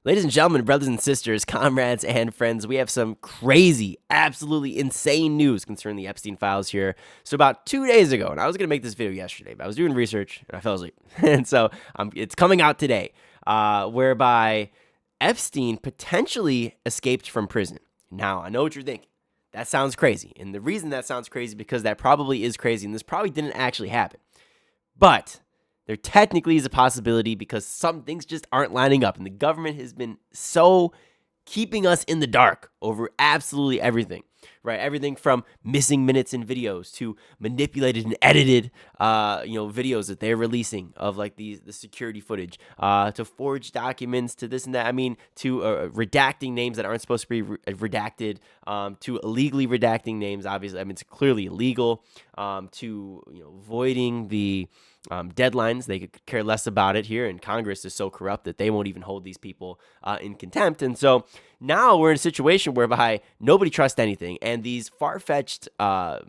Ladies and gentlemen, brothers and sisters, comrades and friends, we have some crazy, absolutely insane news concerning the Epstein files here. So about 2 days ago, and I was going to make this video yesterday, but I was doing research and I fell asleep. And so it's coming out today, whereby Epstein potentially escaped from prison. Now, I know what you're thinking. That sounds crazy. And the reason that sounds crazy is because that probably is crazy, and this probably didn't actually happen. But there technically is a possibility because some things just aren't lining up. And the government has been so keeping us in the dark over absolutely everything, right? Everything from missing minutes in videos to manipulated and edited, videos that they're releasing of like the security footage, to forged documents, to this and that. I mean, to redacting names that aren't supposed to be redacted, to illegally redacting names. Obviously, I mean, it's clearly illegal. To voiding the deadlines. They could care less about it here, and Congress is so corrupt that they won't even hold these people in contempt. And so now we're in a situation whereby nobody trusts anything, and these far-fetched, I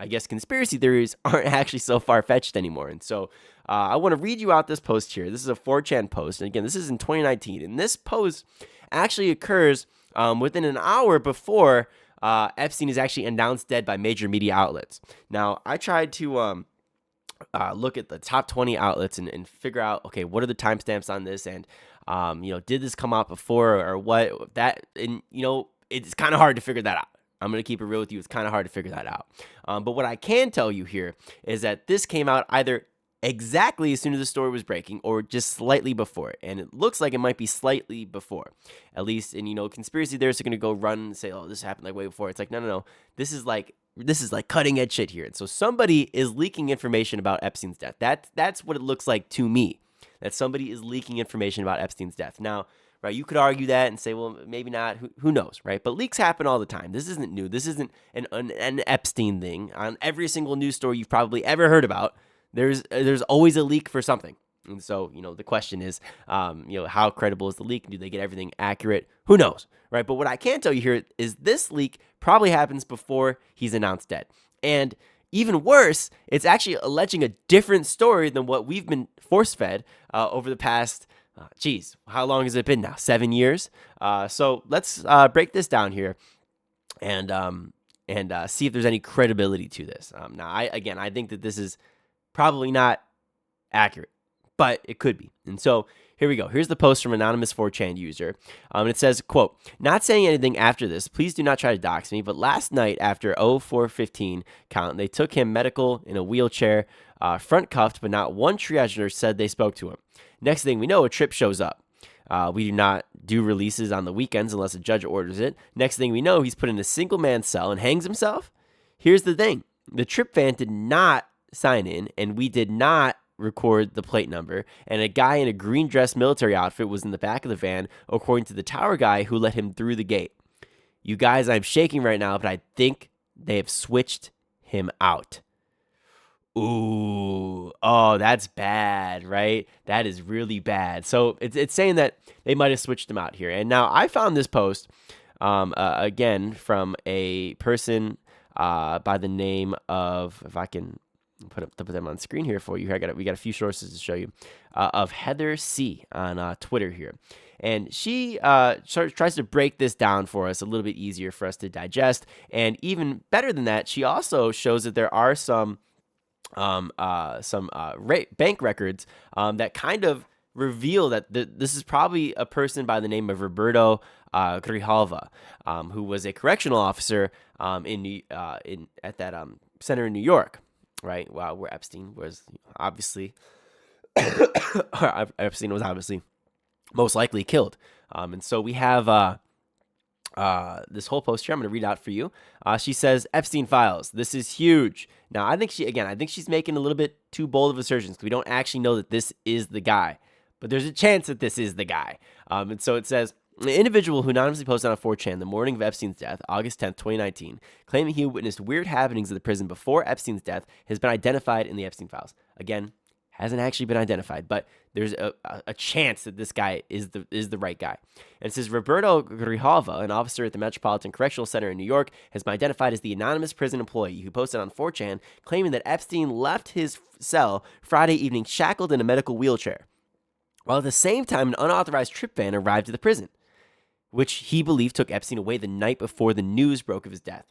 guess conspiracy theories aren't actually so far-fetched anymore. And so I want to read you out this post here. This is a 4chan post, and again, this is in 2019, and this post actually occurs within an hour before Epstein is actually announced dead by major media outlets. Now, I tried to look at the top 20 outlets and figure out, okay, what are the timestamps on this? And, did this come out before or what? That, and, it's kind of hard to figure that out. I'm going to keep it real with you. It's kind of hard to figure that out. But what I can tell you here is that this came out either exactly as soon as the story was breaking or just slightly before. And it looks like it might be slightly before, at least. And, conspiracy theorists are going to go run and say, oh, this happened like way before. It's like, no. This is like cutting edge shit here. And so somebody is leaking information about Epstein's death. That's what it looks like to me, that somebody is leaking information about Epstein's death. Now, right, you could argue that and say, well, maybe not. Who knows, right? But leaks happen all the time. This isn't new. This isn't an Epstein thing. On every single news story you've probably ever heard about, there's always a leak for something. And so, the question is, how credible is the leak? Do they get everything accurate? Who knows, right? But what I can tell you here is this leak probably happens before he's announced dead. And even worse, it's actually alleging a different story than what we've been force-fed over the past, how long has it been now? 7 years? So let's break this down here and see if there's any credibility to this. Now, I think that this is probably not accurate, but it could be. And so here we go. Here's the post from anonymous 4chan user. And it says, quote, "Not saying anything after this. Please do not try to dox me. But last night after 04:15 count, they took him medical in a wheelchair, front cuffed, but not one triage nurse said they spoke to him. Next thing we know, a trip shows up. We do not do releases on the weekends unless a judge orders it. Next thing we know, he's put in a single man cell and hangs himself. Here's the thing. The trip van did not sign in, and we did not record the plate number, and a guy in a green dress military outfit was in the back of the van, according to the tower guy who let him through the gate. You guys, I'm shaking right now, but I think they have switched him out." Ooh, oh, that's bad, right? That is really bad. So it's saying that they might have switched him out here. And now I found this post, again, from a person by the name of, if I can put them on screen here for you. We got a few sources to show you, of Heather C on Twitter here, and she tries to break this down for us a little bit easier for us to digest. And even better than that, she also shows that there are some bank records that kind of reveal that this is probably a person by the name of Roberto Grijalva, who was a correctional officer at that center in New York. Right, where Epstein was obviously, most likely killed. And so we have this whole post here. I'm going to read out for you. She says, "Epstein files. This is huge." Now, I think she's making a little bit too bold of assertions because we don't actually know that this is the guy, but there's a chance that this is the guy. And so it says, "The individual who anonymously posted on 4chan the morning of Epstein's death, August 10th, 2019, claiming he witnessed weird happenings at the prison before Epstein's death, has been identified in the Epstein files." Again, hasn't actually been identified, but there's a chance that this guy is the right guy. And it says, "Roberto Grijalva, an officer at the Metropolitan Correctional Center in New York, has been identified as the anonymous prison employee who posted on 4chan claiming that Epstein left his cell Friday evening shackled in a medical wheelchair. while at the same time, an unauthorized trip van arrived at the prison, which he believed took Epstein away the night before the news broke of his death.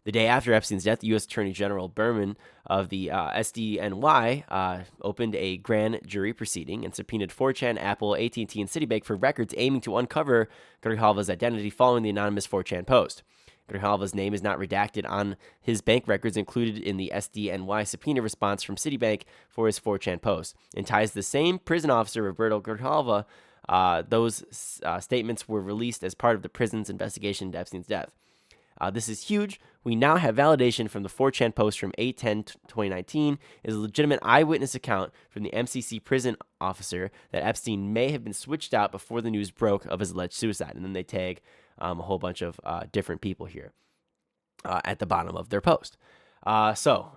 The day after Epstein's death, the U.S. Attorney General Berman of the SDNY opened a grand jury proceeding and subpoenaed 4chan, Apple, AT&T, and Citibank for records aiming to uncover Grijalva's identity following the anonymous 4chan post. Grijalva's name is not redacted on his bank records included in the SDNY subpoena response from Citibank for his 4chan post, and ties the same prison officer, Roberto Grijalva. Those statements were released as part of the prison's investigation into Epstein's death. This is huge. We now have validation from the 4chan post from 8/10/2019 is a legitimate eyewitness account from the MCC prison officer that Epstein may have been switched out before the news broke of his alleged suicide. And then they tag a whole bunch of different people here at the bottom of their post. So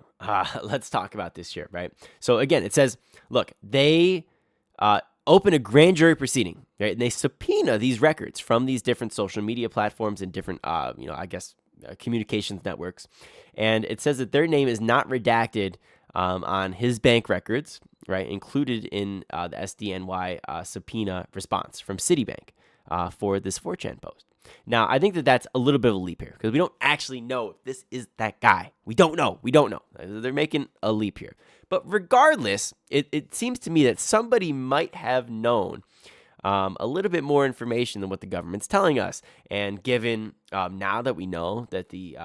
let's talk about this here, right? So again, it says, look, they open a grand jury proceeding, right? And they subpoena these records from these different social media platforms and different, communications networks. And it says that their name is not redacted on his bank records, right? Included in the SDNY subpoena response from Citibank for this 4chan post. Now, I think that that's a little bit of a leap here because we don't actually know if this is that guy. We don't know. They're making a leap here. But regardless, it seems to me that somebody might have known a little bit more information than what the government's telling us. And given now that we know that the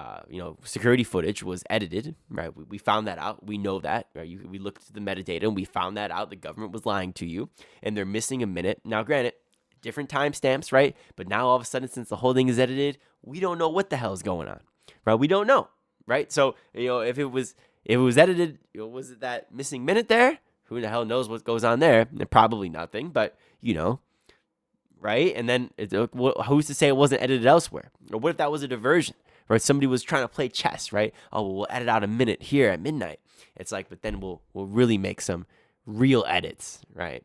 security footage was edited, right? We found that out. We know that. Right? We looked at the metadata and we found that out. The government was lying to you, and they're missing a minute. Now, granted, different timestamps, right? But now all of a sudden, since the whole thing is edited, we don't know what the hell is going on, right? We don't know, right? So if it was edited, was it that missing minute there? Who the hell knows what goes on there? And probably nothing, but right? And then who's to say it wasn't edited elsewhere? Or what if that was a diversion? Right? Somebody was trying to play chess, right? Oh, well, we'll edit out a minute here at midnight. It's like, but then we'll really make some real edits, right?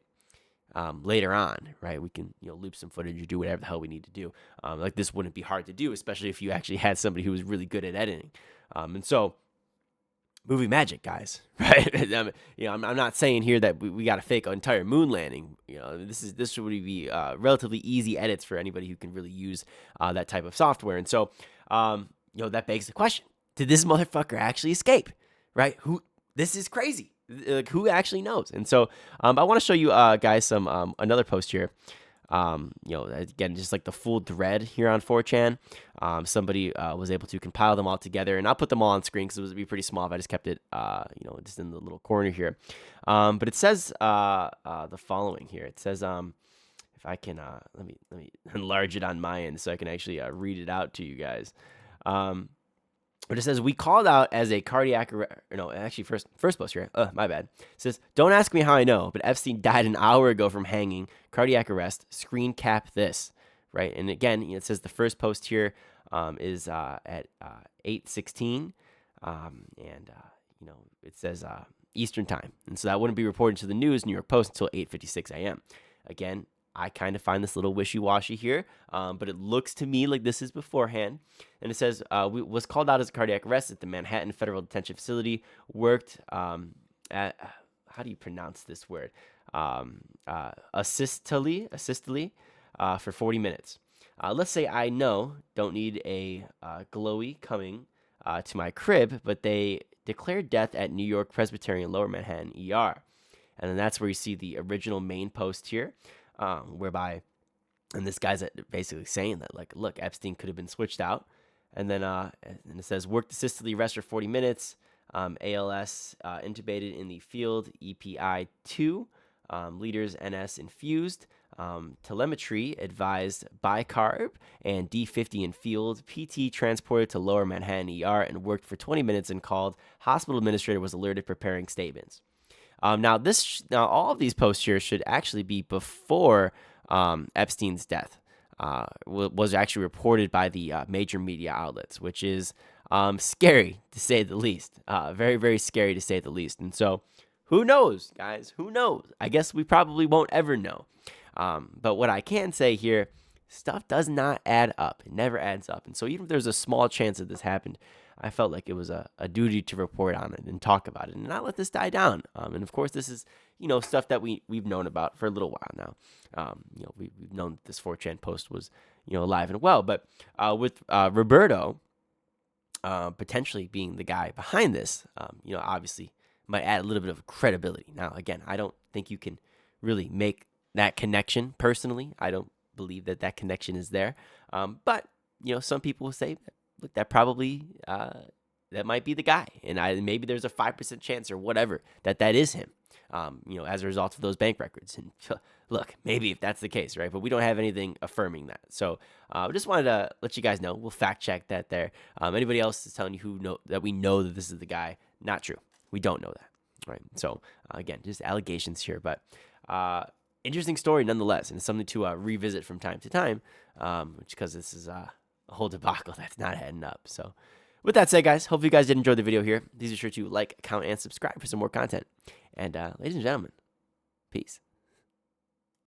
Later on, right? We can loop some footage or do whatever the hell we need to do. Like this wouldn't be hard to do, especially if you actually had somebody who was really good at editing. And so, movie magic, guys, right? I'm not saying here that we got to fake an entire moon landing. This would be relatively easy edits for anybody who can really use that type of software. And so, that begs the question: did this motherfucker actually escape? Right? This is crazy. Like, who actually knows? And so, I want to show you guys some another post here. Again, just like the full thread here on 4chan. Somebody was able to compile them all together, and I'll put them all on screen because it would be pretty small if I just kept it, just in the little corner here. But it says the following here. It says, if I can, let me enlarge it on my end so I can actually read it out to you guys. But it says, we called out as a cardiac arrest. No, actually, first post here. My bad. It says, don't ask me how I know, but Epstein died an hour ago from hanging. Cardiac arrest. Screen cap this. Right? And again, it says the first post here is at 8:16. It says Eastern time. And so that wouldn't be reported to the news, New York Post, until 8:56 a.m. Again, I kind of find this little wishy-washy here, but it looks to me like this is beforehand. And it says, was called out as a cardiac arrest at the Manhattan Federal Detention Facility, worked at, how do you pronounce this word? Assistally for 40 minutes. Let's say I don't need a glowy coming to my crib, but they declared death at New York Presbyterian Lower Manhattan ER. And then that's where you see the original main post here. Whereby, and this guy's basically saying that, like, look, Epstein could have been switched out. And then and it says, worked assistedly rest for 40 minutes, ALS intubated in the field, EPI 2, liters NS infused, telemetry advised bicarb, and D50 in field, PT transported to Lower Manhattan ER and worked for 20 minutes and called. Hospital administrator was alerted preparing statements. Now all of these posts here should actually be before Epstein's death was actually reported by the major media outlets, which is scary to say the least. Very, very scary to say the least. And so, who knows, guys? Who knows? I guess we probably won't ever know. But what I can say here, stuff does not add up. It never adds up. And so even if there's a small chance that this happened, I felt like it was a duty to report on it and talk about it and not let this die down. And of course, this is, stuff that we've known about for a little while now. We've known that this 4chan post was, alive and well. But with Roberto potentially being the guy behind this, obviously might add a little bit of credibility. Now, again, I don't think you can really make that connection personally. I don't believe that connection is there. But, some people will say, look, that probably, that might be the guy. And maybe there's a 5% chance or whatever that is him, as a result of those bank records. And look, maybe if that's the case, right? But we don't have anything affirming that. So I just wanted to let you guys know. We'll fact check that there. Anybody else is telling you that we know that this is the guy? Not true. We don't know that, right? So again, just allegations here, but interesting story nonetheless, and it's something to revisit from time to time, because this is a whole debacle that's not heading up. So with that said, guys, hopefully you guys did enjoy the video here. Please be sure to like, comment, and subscribe for some more content. And ladies and gentlemen, peace.